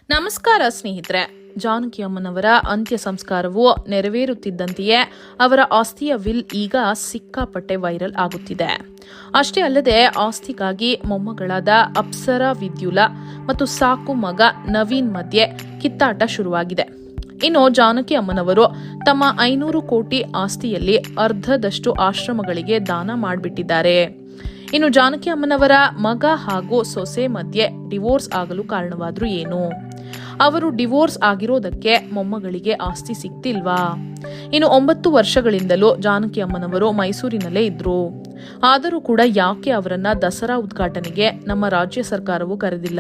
ನಮಸ್ಕಾರ ಸ್ನೇಹಿತರೆ. ಜಾನಕಿ ಅಮ್ಮನವರ ಅಂತ್ಯ ಸಂಸ್ಕಾರವು ನೆರವೇರುತ್ತಿದ್ದಂತೆಯೇ ಅವರ ಆಸ್ತಿಯ ವಿಲ್ ಈಗ ಸಿಕ್ಕಾಪಟ್ಟೆ ವೈರಲ್ ಆಗುತ್ತಿದೆ. ಅಷ್ಟೇ ಅಲ್ಲದೆ ಆಸ್ತಿಗಾಗಿ ಮೊಮ್ಮಗಳಾದ ಅಪ್ಸರಾ ವಿದ್ಯುಲಾ ಮತ್ತು ಸಾಕು ಮಗ ನವೀನ್ ಮಧ್ಯೆ ಕಿತ್ತಾಟ ಶುರುವಾಗಿದೆ. ಇನ್ನು ಜಾನಕಿ ಅಮ್ಮನವರು ತಮ್ಮ 500 ಕೋಟಿ ಆಸ್ತಿಯಲ್ಲಿ ಅರ್ಧದಷ್ಟು ಆಶ್ರಮಗಳಿಗೆ ದಾನ ಮಾಡಿಬಿಟ್ಟಿದ್ದಾರೆ. ಇನ್ನು ಜಾನಕಿ ಅಮ್ಮನವರ ಮಗ ಹಾಗೂ ಸೊಸೆ ಮಧ್ಯೆ ಡಿವೋರ್ಸ್ ಆಗಲು ಕಾರಣವಾದ್ರೂ ಏನು? ಅವರು ಡಿವೋರ್ಸ್ ಆಗಿರೋದಕ್ಕೆ ಮೊಮ್ಮಗಳಿಗೆ ಆಸ್ತಿ ಸಿಕ್ತಿಲ್ವಾ? ಇನ್ನು 9 ವರ್ಷಗಳಿಂದಲೂ ಜಾನಕಿ ಅಮ್ಮನವರು ಮೈಸೂರಿನಲ್ಲೇ ಇದ್ರು. ಆದರೂ ಕೂಡ ಯಾಕೆ ಅವರನ್ನ ದಸರಾ ಉದ್ಘಾಟನೆಗೆ ನಮ್ಮ ರಾಜ್ಯ ಸರ್ಕಾರವು ಕರೆದಿಲ್ಲ?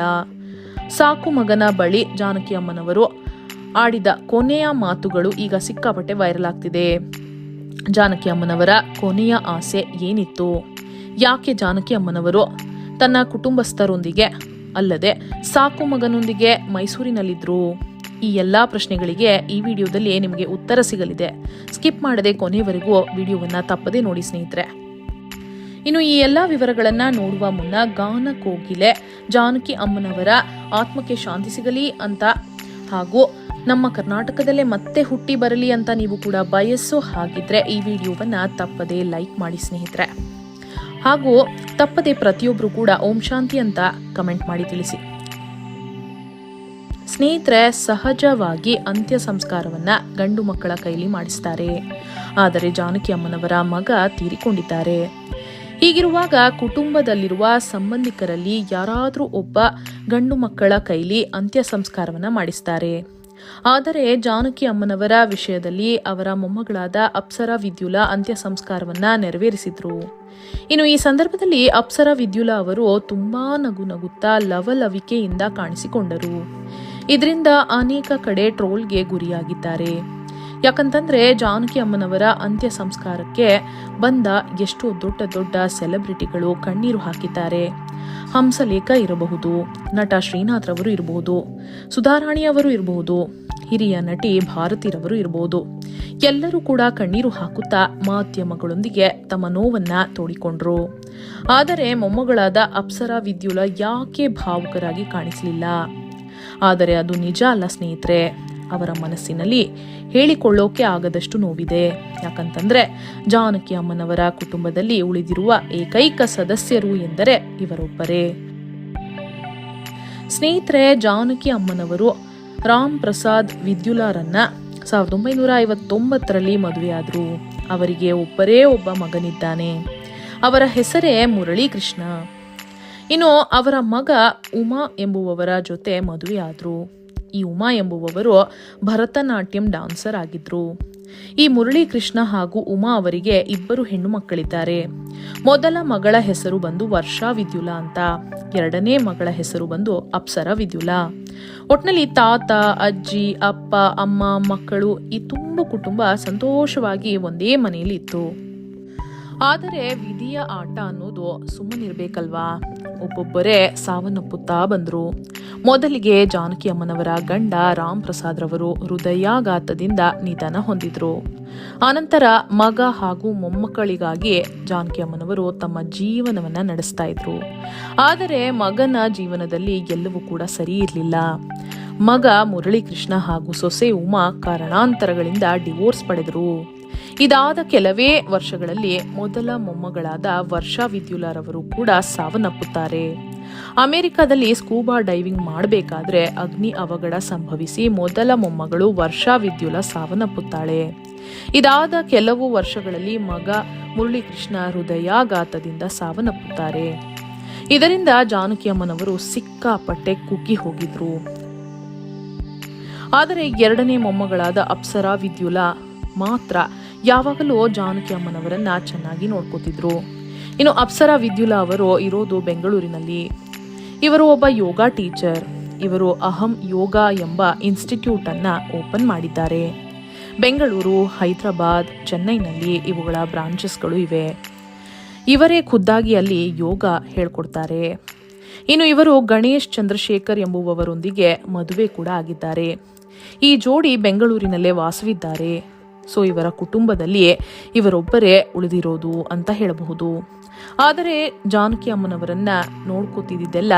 ಸಾಕು ಮಗನ ಬಳಿ ಜಾನಕಿ ಅಮ್ಮನವರು ಆಡಿದ ಕೊನೆಯ ಮಾತುಗಳು ಈಗ ಸಿಕ್ಕಾಪಟ್ಟೆ ವೈರಲ್ ಆಗ್ತಿದೆ. ಜಾನಕಿ ಅಮ್ಮನವರ ಕೊನೆಯ ಆಸೆ ಏನಿತ್ತು? ಯಾಕೆ ಜಾನಕಿ ಅಮ್ಮನವರು ತನ್ನ ಕುಟುಂಬಸ್ಥರೊಂದಿಗೆ ಅಲ್ಲದೆ ಸಾಕು ಮಗನೊಂದಿಗೆ ಮೈಸೂರಿನಲ್ಲಿದ್ರು? ಈ ಎಲ್ಲಾ ಪ್ರಶ್ನೆಗಳಿಗೆ ಈ ವಿಡಿಯೋದಲ್ಲಿ ನಿಮಗೆ ಉತ್ತರ ಸಿಗಲಿದೆ. ಸ್ಕಿಪ್ ಮಾಡದೆ ಕೊನೆಯವರೆಗೂ ವಿಡಿಯೋವನ್ನ ತಪ್ಪದೇ ನೋಡಿ ಸ್ನೇಹಿತರೆ. ಇನ್ನು ಈ ಎಲ್ಲಾ ವಿವರಗಳನ್ನ ನೋಡುವ ಮುನ್ನ ಗಾನ ಕೋಗಿಲೆ ಜಾನಕಿ ಅಮ್ಮನವರ ಆತ್ಮಕ್ಕೆ ಶಾಂತಿ ಸಿಗಲಿ ಅಂತ ಹಾಗೂ ನಮ್ಮ ಕರ್ನಾಟಕದಲ್ಲೇ ಮತ್ತೆ ಹುಟ್ಟಿ ಬರಲಿ ಅಂತ ನೀವು ಕೂಡ ಬಯಸೋ ಹಾಗಿದ್ರೆ ಈ ವಿಡಿಯೋವನ್ನ ತಪ್ಪದೇ ಲೈಕ್ ಮಾಡಿ ಸ್ನೇಹಿತರೆ. ಹಾಗೂ ತಪ್ಪದೆ ಪ್ರತಿಯೊಬ್ರು ಕೂಡ ಓಂ ಶಾಂತಿ ಅಂತ ಕಮೆಂಟ್ ಮಾಡಿ ತಿಳಿಸಿ ಸ್ನೇಹಿತರೆ. ಸಹಜವಾಗಿ ಅಂತ್ಯ ಸಂಸ್ಕಾರವನ್ನ ಗಂಡು ಮಕ್ಕಳ ಕೈಲಿ ಮಾಡಿಸ್ತಾರೆ. ಆದರೆ ಜಾನಕಿ ಅಮ್ಮನವರ ಮಗ ತೀರಿಕೊಂಡಿದ್ದಾರೆ. ಹೀಗಿರುವಾಗ ಕುಟುಂಬದಲ್ಲಿರುವ ಸಂಬಂಧಿಕರಲ್ಲಿ ಯಾರಾದ್ರೂ ಒಬ್ಬ ಗಂಡು ಮಕ್ಕಳ ಕೈಲಿ ಅಂತ್ಯ ಸಂಸ್ಕಾರವನ್ನ ಮಾಡಿಸ್ತಾರೆ. ಆದರೆ ಜಾನಕಿ ಅಮ್ಮನವರ ವಿಷಯದಲ್ಲಿ ಅವರ ಮೊಮ್ಮಗಳಾದ ಅಪ್ಸರಾ ವಿದ್ಯುಲಾ ಅಂತ್ಯ ಸಂಸ್ಕಾರವನ್ನ ನೆರವೇರಿಸಿದ್ರು. ಇನ್ನು ಈ ಸಂದರ್ಭದಲ್ಲಿ ಅಪ್ಸರಾ ವಿದ್ಯುಲಾ ಅವರು ತುಂಬಾ ನಗುತ್ತಾ ಲವಲವಿಕೆಯಿಂದ ಕಾಣಿಸಿಕೊಂಡರು. ಇದರಿಂದ ಅನೇಕ ಕಡೆ ಟ್ರೋಲ್ಗೆ ಗುರಿಯಾಗಿದ್ದಾರೆ. ಯಾಕಂತಂದ್ರೆ ಜಾನಕಿ ಅಮ್ಮನವರ ಅಂತ್ಯ ಸಂಸ್ಕಾರಕ್ಕೆ ಬಂದ ಎಷ್ಟೋ ದೊಡ್ಡ ಸೆಲೆಬ್ರಿಟಿಗಳು ಕಣ್ಣೀರು ಹಾಕಿದ್ದಾರೆ. ಹಂಸಲೇಖ ಇರಬಹುದು, ನಟ ಶ್ರೀನಾಥ್ ರವರು ಇರಬಹುದು, ಸುಧಾರಾಣಿ ಅವರು ಇರಬಹುದು, ಹಿರಿಯ ನಟಿ ಭಾರತಿರವರು ಇರಬಹುದು. ಎಲ್ಲರೂ ಕೂಡ ಕಣ್ಣೀರು ಹಾಕುತ್ತಾ ಮಾಧ್ಯಮಗಳೊಂದಿಗೆ ತಮ್ಮ ನೋವನ್ನ ತೋಡಿಕೊಂಡ್ರು. ಆದರೆ ಮೊಮ್ಮಗಳಾದ ಅಪ್ಸರಾ ವಿದ್ಯುಲಾ ಯಾಕೆ ಭಾವುಕರಾಗಿ ಕಾಣಿಸಲಿಲ್ಲ? ಆದರೆ ಅದು ನಿಜ ಅಲ್ಲ ಸ್ನೇಹಿತರೆ. ಅವರ ಮನಸ್ಸಿನಲ್ಲಿ ಹೇಳಿಕೊಳ್ಳೋಕೆ ಆಗದಷ್ಟು ನೋವಿದೆ. ಯಾಕಂತಂದ್ರೆ ಜಾನಕಿ ಅಮ್ಮನವರ ಕುಟುಂಬದಲ್ಲಿ ಉಳಿದಿರುವ ಏಕೈಕ ಸದಸ್ಯರು ಎಂದರೆ ಇವರೊಬ್ಬರೇ. ಸ್ನೇಹಿತರೆ, ಜಾನಕಿ ಅಮ್ಮನವರು ರಾಮ್ ಪ್ರಸಾದ್ ವಿದ್ಯುಲಾರನ್ನ 1959ರಲ್ಲಿ ಮದುವೆಯಾದ್ರು. ಅವರಿಗೆ ಒಬ್ಬರೇ ಒಬ್ಬ ಮಗನಿದ್ದಾನೆ. ಅವರ ಹೆಸರೇ ಮುರಳಿ ಕೃಷ್ಣ. ಇನ್ನು ಅವರ ಮಗ ಉಮಾ ಎಂಬುವವರ ಜೊತೆ ಮದುವೆಯಾದ್ರು. ಈ ಉಮಾ ಎಂಬುವವರು ಭರತನಾಟ್ಯಂ ಡಾನ್ಸರ್ ಆಗಿದ್ರು. ಈ ಮುರಳಿ ಕೃಷ್ಣ ಹಾಗೂ ಉಮಾ ಅವರಿಗೆ 2 ಹೆಣ್ಣು ಮಕ್ಕಳಿದ್ದಾರೆ. ಮೊದಲ ಮಗಳ ಹೆಸರು ಬಂದು ವರ್ಷಾ ವಿದ್ಯುಲಾ ಅಂತ, ಎರಡನೇ ಮಗಳ ಹೆಸರು ಬಂದು ಅಪ್ಸರಾ ವಿದ್ಯುಲಾ. ಒಟ್ನಲ್ಲಿ ತಾತ, ಅಜ್ಜಿ, ಅಪ್ಪ, ಅಮ್ಮ, ಮಕ್ಕಳು ಈ ತುಂಬ ಕುಟುಂಬ ಸಂತೋಷವಾಗಿ ಒಂದೇ ಮನೆಯಲ್ಲಿ ಇತ್ತು. ಆದರೆ ವಿಧಿಯ ಆಟ ಅನ್ನೋದು ಸುಮ್ಮನಿರ್ಬೇಕಲ್ವಾ? ಒಬ್ಬೊಬ್ಬರೇ ಸಾವನ್ನಪ್ಪುತ್ತಾ ಬಂದ್ರು. ಮೊದಲಿಗೆ ಜಾನಕಿ ಅಮ್ಮನವರ ಗಂಡ ರಾಮ್ ಪ್ರಸಾದ್ ರವರು ಹೃದಯಾಘಾತದಿಂದ ನಿಧನ ಹೊಂದಿದ್ರು. ಆನಂತರ ಮಗ ಹಾಗೂ ಮೊಮ್ಮಕ್ಕಳಿಗಾಗಿ ಜಾನಕಿ ಅಮ್ಮನವರು ತಮ್ಮ ಜೀವನವನ್ನ ನಡೆಸ್ತಾ ಇದ್ರು. ಆದರೆ ಮಗನ ಜೀವನದಲ್ಲಿ ಎಲ್ಲವೂ ಕೂಡ ಸರಿ ಇರಲಿಲ್ಲ. ಮಗ ಮುರಳಿ ಕೃಷ್ಣ ಹಾಗೂ ಸೊಸೆ ಉಮಾ ಕಾರಣಾಂತರಗಳಿಂದ ಡಿವೋರ್ಸ್ ಪಡೆದರು. ಇದಾದ ಕೆಲವೇ ವರ್ಷಗಳಲ್ಲಿ ಮೊದಲ ಮೊಮ್ಮಗಳಾದ ವರ್ಷಾ ವಿದ್ಯುಲಾರವರು ಕೂಡ ಸಾವನ್ನಪ್ಪುತ್ತಾರೆ. ಅಮೆರಿಕದಲ್ಲಿ ಸ್ಕೂಬಾ ಡೈವಿಂಗ್ ಮಾಡಬೇಕಾದ್ರೆ ಅಗ್ನಿ ಅವಘಡ ಸಂಭವಿಸಿ ಮೊದಲ ಮೊಮ್ಮಗಳು ವರ್ಷಾ ವಿದ್ಯುಲಾ ಸಾವನ್ನಪ್ಪುತ್ತಾಳೆ. ಇದಾದ ಕೆಲವು ವರ್ಷಗಳಲ್ಲಿ ಮಗ ಮುರಳಿ ಕೃಷ್ಣ ಹೃದಯಾಘಾತದಿಂದ ಸಾವನ್ನಪ್ಪುತ್ತಾರೆ. ಇದರಿಂದ ಜಾನಕಿ ಅಮ್ಮನವರು ಸಿಕ್ಕಾಪಟ್ಟೆ ಕುಗ್ಗಿ ಹೋಗಿದ್ರು. ಆದರೆ ಎರಡನೇ ಮೊಮ್ಮಗಳಾದ ಅಪ್ಸರಾ ವಿದ್ಯುಲಾ ಮಾತ್ರ ಯಾವಾಗಲೂ ಜಾನಕಿ ಅಮ್ಮನವರನ್ನ ಚೆನ್ನಾಗಿ ನೋಡ್ಕೋತಿದ್ರು. ಇನ್ನು ಅಪ್ಸರಾ ವಿದ್ಯುಲಾ ಅವರು ಇರೋದು ಬೆಂಗಳೂರಿನಲ್ಲಿ. ಇವರು ಒಬ್ಬ ಯೋಗ ಟೀಚರ್. ಇವರು ಅಹಂ ಯೋಗ ಎಂಬ ಇನ್ಸ್ಟಿಟ್ಯೂಟ್ ಅನ್ನ ಓಪನ್ ಮಾಡಿದ್ದಾರೆ. ಬೆಂಗಳೂರು, ಹೈದರಾಬಾದ್, ಚೆನ್ನೈನಲ್ಲಿ ಇವುಗಳ ಬ್ರಾಂಚಸ್ಗಳು ಇವೆ. ಇವರೇ ಖುದ್ದಾಗಿ ಅಲ್ಲಿ ಯೋಗ ಹೇಳ್ಕೊಡ್ತಾರೆ. ಇನ್ನು ಇವರು ಗಣೇಶ್ ಚಂದ್ರಶೇಖರ್ ಎಂಬುವವರೊಂದಿಗೆ ಮದುವೆ ಕೂಡ ಆಗಿದ್ದಾರೆ. ಈ ಜೋಡಿ ಬೆಂಗಳೂರಿನಲ್ಲೇ ವಾಸವಿದ್ದಾರೆ. ಸೊ ಇವರ ಕುಟುಂಬದಲ್ಲಿಯೇ ಇವರೊಬ್ಬರೇ ಉಳಿದಿರೋದು ಅಂತ ಹೇಳಬಹುದು. ಆದರೆ ಜಾನಕಿ ಅಮ್ಮನವರನ್ನ ನೋಡ್ಕೋತಿದ್ದೆಲ್ಲ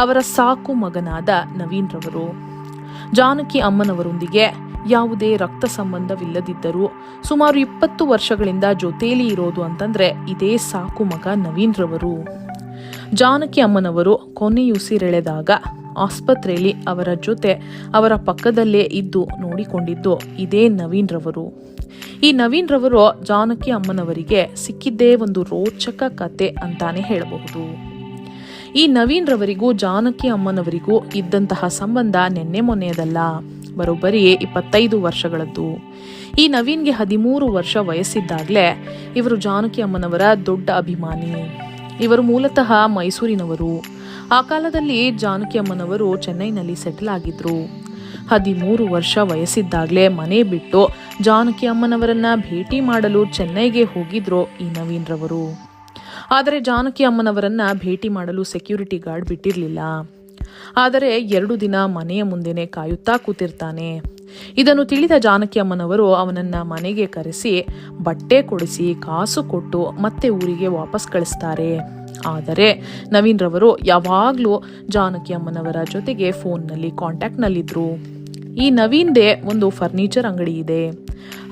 ಅವರ ಸಾಕು ಮಗನಾದ ನವೀನ್ ರವರು. ಜಾನಕಿ ಅಮ್ಮನವರೊಂದಿಗೆ ಯಾವುದೇ ರಕ್ತ ಸಂಬಂಧವಿಲ್ಲದಿದ್ದರೂ ಸುಮಾರು 20 ವರ್ಷಗಳಿಂದ ಜೊತೆಯಲ್ಲಿ ಇರೋದು ಅಂತಂದ್ರೆ ಇದೇ ಸಾಕು ಮಗ ನವೀನ್ ರವರು. ಜಾನಕಿ ಅಮ್ಮನವರು ಕೊನೆಯುಸಿರೆಳೆದಾಗ ಆಸ್ಪತ್ರೆಯಲ್ಲಿ ಅವರ ಜೊತೆ ಅವರ ಪಕ್ಕದಲ್ಲೇ ಇದ್ದು ನೋಡಿಕೊಂಡಿದ್ದು ಇದೇ ನವೀನ್ ರವರು. ಈ ನವೀನ್ ರವರು ಜಾನಕಿ ಅಮ್ಮನವರಿಗೆ ಸಿಕ್ಕಿದ್ದೇ ಒಂದು ರೋಚಕ ಕತೆ ಅಂತಾನೆ ಹೇಳಬಹುದು. ಈ ನವೀನ್ ರವರಿಗೂ ಜಾನಕಿ ಅಮ್ಮನವರಿಗೂ ಇದ್ದಂತಹ ಸಂಬಂಧ ನೆನ್ನೆ ಮೊನ್ನೆಯದಲ್ಲ, ಬರೋಬ್ಬರಿ 25 ವರ್ಷಗಳದ್ದು. ಈ ನವೀನ್ಗೆ 13 ವರ್ಷ ವಯಸ್ಸಿದ್ದಾಗಲೇ ಇವರು ಜಾನಕಿ ಅಮ್ಮನವರ ದೊಡ್ಡ ಅಭಿಮಾನಿ. ಇವರು ಮೂಲತಃ ಮೈಸೂರಿನವರು. ಆ ಕಾಲದಲ್ಲಿ ಜಾನಕಿ ಅಮ್ಮನವರು ಚೆನ್ನೈನಲ್ಲಿ ಸೆಟಲ್ ಆಗಿದ್ರು. 13 ವರ್ಷ ವಯಸ್ಸಿದ್ದಾಗಲೇ ಮನೆ ಬಿಟ್ಟು ಜಾನಕಿ ಅಮ್ಮನವರನ್ನ ಭೇಟಿ ಮಾಡಲು ಚೆನ್ನೈಗೆ ಹೋಗಿದ್ರು ಈ ನವೀನ್ ರವರು. ಆದರೆ ಜಾನಕಿ ಅಮ್ಮನವರನ್ನ ಭೇಟಿ ಮಾಡಲು ಸೆಕ್ಯೂರಿಟಿ ಗಾರ್ಡ್ ಬಿಟ್ಟಿರಲಿಲ್ಲ. ಆದರೆ 2 ದಿನ ಮನೆಯ ಮುಂದೆನೆ ಕಾಯುತ್ತಾ ಕೂತಿರ್ತಾನೆ. ಇದನ್ನು ತಿಳಿದ ಜಾನಕಿ ಅಮ್ಮನವರು ಅವನನ್ನ ಮನೆಗೆ ಕರೆಸಿ ಬಟ್ಟೆ ಕೊಡಿಸಿ ಕಾಸು ಕೊಟ್ಟು ಮತ್ತೆ ಊರಿಗೆ ವಾಪಸ್ ಕಳಿಸ್ತಾರೆ. ಆದರೆ ನವೀನ್ ರವರು ಯಾವಾಗ್ಲೂ ಜಾನಕಿ ಅಮ್ಮನವರ ಜೊತೆಗೆ ಫೋನ್ನಲ್ಲಿ ಕಾಂಟ್ಯಾಕ್ಟ್ನಲ್ಲಿದ್ರು. ಈ ನವೀನ್ದೇ ಒಂದು ಫರ್ನಿಚರ್ ಅಂಗಡಿ ಇದೆ.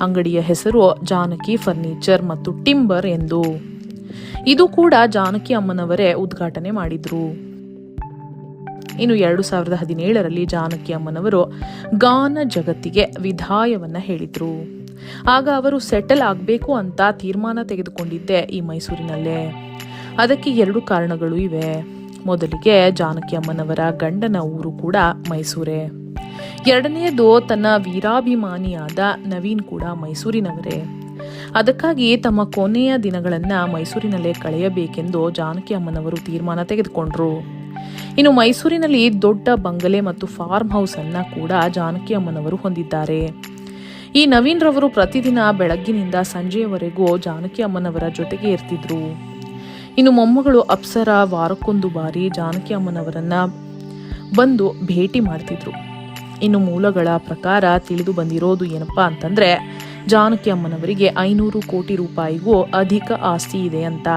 ಅಂಗಡಿಯ ಹೆಸರು ಜಾನಕಿ ಫರ್ನಿಚರ್ ಮತ್ತು ಟಿಂಬರ್ ಎಂದು. ಇದು ಕೂಡ ಜಾನಕಿ ಅಮ್ಮನವರೇ ಉದ್ಘಾಟನೆ ಮಾಡಿದ್ರು. ಇನ್ನು 2017ರಲ್ಲಿ ಜಾನಕಿ ಅಮ್ಮನವರು ಗಾನ ಜಗತ್ತಿಗೆ ವಿದಾಯವನ್ನ ಹೇಳಿದ್ರು. ಆಗ ಅವರು ಸೆಟಲ್ ಆಗಬೇಕು ಅಂತ ತೀರ್ಮಾನ ತೆಗೆದುಕೊಂಡಿದ್ದೆ ಈ ಮೈಸೂರಿನಲ್ಲೇ. ಅದಕ್ಕೆ 2 ಕಾರಣಗಳು ಇವೆ. ಮೊದಲಿಗೆ ಜಾನಕಿ ಅಮ್ಮನವರ ಗಂಡನ ಊರು ಕೂಡ ಮೈಸೂರೇ. ಎರಡನೆಯದು ತನ್ನ ವೀರಾಭಿಮಾನಿಯಾದ ನವೀನ್ ಕೂಡ ಮೈಸೂರಿನವರೇ. ಅದಕ್ಕಾಗಿ ತಮ್ಮ ಕೊನೆಯ ದಿನಗಳನ್ನ ಮೈಸೂರಿನಲ್ಲೇ ಕಳೆಯಬೇಕೆಂದು ಜಾನಕಿ ಅಮ್ಮನವರು ತೀರ್ಮಾನ ತೆಗೆದುಕೊಂಡ್ರು. ಇನ್ನು ಮೈಸೂರಿನಲ್ಲಿ ದೊಡ್ಡ ಬಂಗಲೆ ಮತ್ತು ಫಾರ್ಮ್ ಹೌಸ್ ಅನ್ನ ಕೂಡ ಜಾನಕಿ ಅಮ್ಮನವರು ಹೊಂದಿದ್ದಾರೆ. ಈ ನವೀನ್ ರವರು ಪ್ರತಿದಿನ ಬೆಳಗ್ಗಿನಿಂದ ಸಂಜೆಯವರೆಗೂ ಜಾನಕಿ ಅಮ್ಮನವರ ಜೊತೆಗೆ ಇರ್ತಿದ್ರು. ಇನ್ನು ಮೊಮ್ಮಗಳು ಅಪ್ಸರ ವಾರಕ್ಕೊಂದು ಬಾರಿ ಜಾನಕಿ ಅಮ್ಮನವರನ್ನ ಬಂದು ಭೇಟಿ ಮಾಡ್ತಿದ್ರು. ಇನ್ನು ಮೂಲಗಳ ಪ್ರಕಾರ ತಿಳಿದು ಬಂದಿರೋದು ಏನಪ್ಪಾ ಅಂತಂದ್ರೆ ಜಾನಕಿ ಅಮ್ಮನವರಿಗೆ 500 ಕೋಟಿ ರೂಪಾಯಿಗೂ ಅಧಿಕ ಆಸ್ತಿ ಇದೆ ಅಂತ.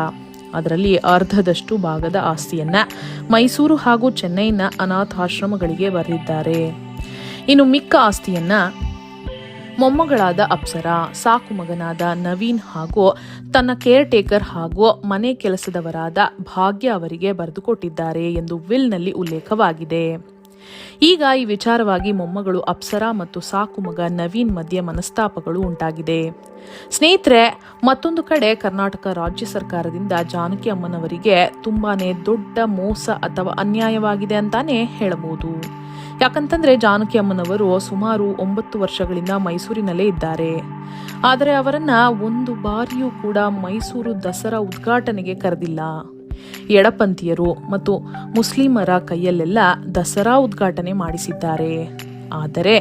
ಅದರಲ್ಲಿ ಅರ್ಧದಷ್ಟು ಭಾಗದ ಆಸ್ತಿಯನ್ನ ಮೈಸೂರು ಹಾಗೂ ಚೆನ್ನೈನ ಅನಾಥಾಶ್ರಮಗಳಿಗೆ ಬರೆದಿದ್ದಾರೆ. ಇನ್ನು ಮಿಕ್ಕ ಆಸ್ತಿಯನ್ನ ಮೊಮ್ಮಗಳಾದ ಅಪ್ಸರ, ಸಾಕು ಮಗನಾದ ನವೀನ್ ಹಾಗೂ ತನ್ನ ಕೇರ್ ಟೇಕರ್ ಹಾಗೂ ಮನೆ ಕೆಲಸದವರಾದ ಭಾಗ್ಯ ಅವರಿಗೆ ಬರೆದುಕೊಟ್ಟಿದ್ದಾರೆ ಎಂದು ವಿಲ್ನಲ್ಲಿ ಉಲ್ಲೇಖವಾಗಿದೆ. ಈಗ ಈ ವಿಚಾರವಾಗಿ ಮೊಮ್ಮಗಳು ಅಪ್ಸರಾ ಮತ್ತು ಸಾಕು ಮಗ ನವೀನ್ ಮಧ್ಯೆ ಮನಸ್ತಾಪಗಳು ಉಂಟಾಗಿದೆ. ಸ್ನೇಹಿತರೆ, ಮತ್ತೊಂದು ಕಡೆ ಕರ್ನಾಟಕ ರಾಜ್ಯ ಸರ್ಕಾರದಿಂದ ಜಾನಕಿ ಅಮ್ಮನವರಿಗೆ ತುಂಬಾನೇ ದೊಡ್ಡ ಮೋಸ ಅಥವಾ ಅನ್ಯಾಯವಾಗಿದೆ ಅಂತಾನೆ ಹೇಳಬಹುದು. ಯಾಕಂತಂದ್ರೆ ಜಾನಕಿ ಅಮ್ಮನವರು ಸುಮಾರು 9 ವರ್ಷಗಳಿಂದ ಮೈಸೂರಿನಲ್ಲೇ ಇದ್ದಾರೆ. ಆದರೆ ಅವರನ್ನ ಒಂದು ಬಾರಿಯೂ ಕೂಡ ಮೈಸೂರು ದಸರಾ ಉದ್ಘಾಟನೆಗೆ ಕರೆದಿಲ್ಲ. ಎಡಪಂಥೀಯರು ಮತ್ತು ಮುಸ್ಲಿಮರ ಕೈಯಲ್ಲೆಲ್ಲ ದಸರಾ ಉದ್ಘಾಟನೆ ಮಾಡಿಸಿದ್ದಾರೆ. ಆದರೆ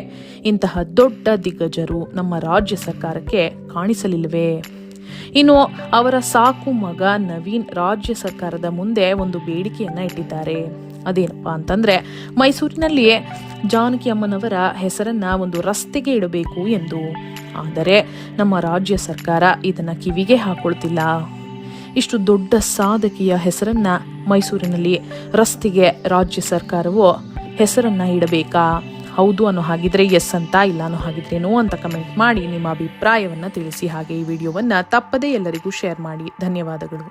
ಇಂತಹ ದೊಡ್ಡ ದಿಗ್ಗಜರು ನಮ್ಮ ರಾಜ್ಯ ಸರ್ಕಾರಕ್ಕೆ ಕಾಣಿಸಲಿಲ್ಲವೇ? ಇನ್ನು ಅವರ ಸಾಕು ಮಗ ನವೀನ್ ರಾಜ್ಯ ಸರ್ಕಾರದ ಮುಂದೆ ಒಂದು ಬೇಡಿಕೆಯನ್ನ ಇಟ್ಟಿದ್ದಾರೆ. ಅದೇನಪ್ಪಾ ಅಂತಂದ್ರೆ ಮೈಸೂರಿನಲ್ಲಿಯೇ ಜಾನಕಿ ಅಮ್ಮನವರ ಹೆಸರನ್ನ ಒಂದು ರಸ್ತೆಗೆ ಇಡಬೇಕು ಎಂದು. ಆದರೆ ನಮ್ಮ ರಾಜ್ಯ ಸರ್ಕಾರ ಇದನ್ನ ಕಿವಿಗೆ ಹಾಕೊಳ್ತಿಲ್ಲ. ಇಷ್ಟು ದೊಡ್ಡ ಸಾಧಕಿಯ ಹೆಸರನ್ನ ಮೈಸೂರಿನಲ್ಲಿ ರಸ್ತೆಗೆ ರಾಜ್ಯ ಸರ್ಕಾರವು ಹೆಸರನ್ನ ಇಡಬೇಕಾ? ಹೌದು ಅನ್ನೋ ಹಾಗಿದ್ರೆ ಎಸ್ ಅಂತ, ಇಲ್ಲ ಅನ್ನೋ ಹಾಗಿದ್ರೆ ನೋ ಅಂತ ಕಮೆಂಟ್ ಮಾಡಿ ನಿಮ್ಮ ಅಭಿಪ್ರಾಯವನ್ನ ತಿಳಿಸಿ. ಹಾಗೆ ಈ ವಿಡಿಯೋವನ್ನ ತಪ್ಪದೇ ಎಲ್ಲರಿಗೂ ಶೇರ್ ಮಾಡಿ. ಧನ್ಯವಾದಗಳು.